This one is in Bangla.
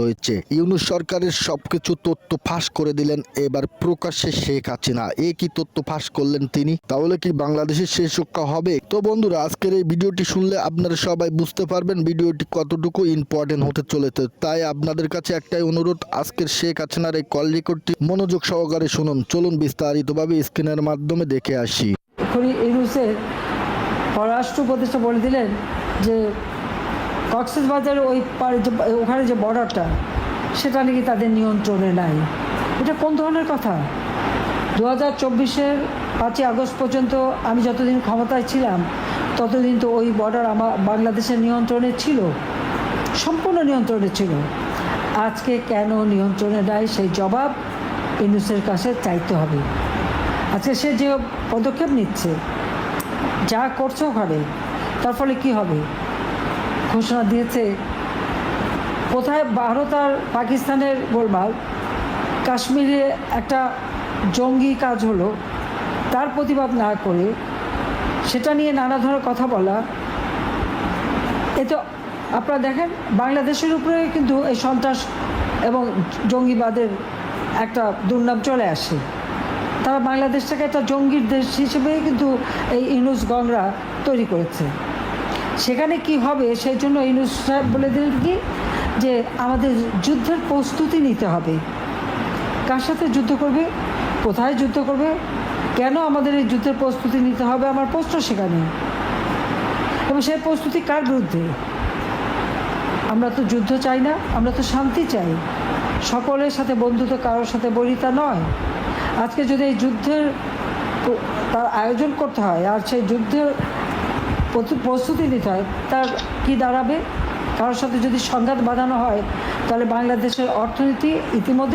হয়েছে। ইউনূস সরকারের সবকিছু তথ্য ফাঁস করে দিলেন এবার প্রকাশ্যে শেখ হাসিনা। কি তথ্য ফাঁস করলেন তিনি? তাহলে কি বাংলাদেশের শেষ রক্ষা হবে? তো বন্ধুরা, আজকের এই ভিডিওটি শুনলে আপনারা সবাই বুঝতে পারবেন ভিডিওটি কতটুকু ইম্পর্টেন্ট হতে চলেছে। তাই আপনাদের কাছে একটাই অনুরোধ, আজকের শেখ হাসিনার এই কল রেকর্ডটি মনোযোগ সহকারে শুনুন। চলুন বিস্তারিতভাবে স্ক্রিনের মাধ্যমে দেখে আসি। ইউনূসের পররাষ্ট্র উপদেষ্টা বলে দিলেন যে কক্সবাজারের ওখানে যে বর্ডারটা, সেটা নাকি তাদের নিয়ন্ত্রণে নাই। এটা কোন ধরনের কথা? 2024-এর 5ই আগস্ট পর্যন্ত আমি যতদিন ক্ষমতায় ছিলাম ততদিন তো ওই বর্ডার আমার বাংলাদেশের নিয়ন্ত্রণে ছিল, সম্পূর্ণ নিয়ন্ত্রণে ছিল। আজকে কেন নিয়ন্ত্রণে নাই, সেই জবাব ইউনূসের কাছে চাইতে হবে। আজকে সে যে পদক্ষেপ নিচ্ছে, যা করছে ওখানে, তার ফলে কী হবে? ঘোষণা দিয়েছে কোথায় ভারত আর পাকিস্তানের গোলমাল, কাশ্মীরে একটা জঙ্গি কাজ হলো, তার প্রতিবাদ না করে সেটা নিয়ে নানা ধরনের কথা বলা। এ তো আপনারা দেখেন, বাংলাদেশের উপরে কিন্তু এই সন্ত্রাস এবং জঙ্গিবাদের একটা দুর্নাম চলে আসে। তারা বাংলাদেশটাকে একটা জঙ্গির দেশ হিসেবেই কিন্তু এই ইউনূস গংরা তৈরি করেছে। সেখানে কি হবে, সেই জন্য ইউনূস সাহেব বলে দিলেন কি যে আমাদের যুদ্ধের প্রস্তুতি নিতে হবে। কার সাথে যুদ্ধ করবে, কোথায় যুদ্ধ করবে, কেন আমাদের এই যুদ্ধের প্রস্তুতি নিতে হবে, আমার প্রশ্ন সেখানে। এবং সেই প্রস্তুতি কার বিরুদ্ধে? আমরা তো যুদ্ধ চাই না, আমরা তো শান্তি চাই। সকলের সাথে বন্ধুত্ব, কারোর সাথে বৈরিতা নয়। আজকে যদি এই যুদ্ধের তার আয়োজন করতে হয় আর সেই যুদ্ধের প্রস্তুতি নিতে হয়, তার কি দাঁড়াবে? কারোর সাথে যদি সংঘাত বাঁধানো হয়, তাহলে বাংলাদেশের অর্থনীতি ইতিমধ্যে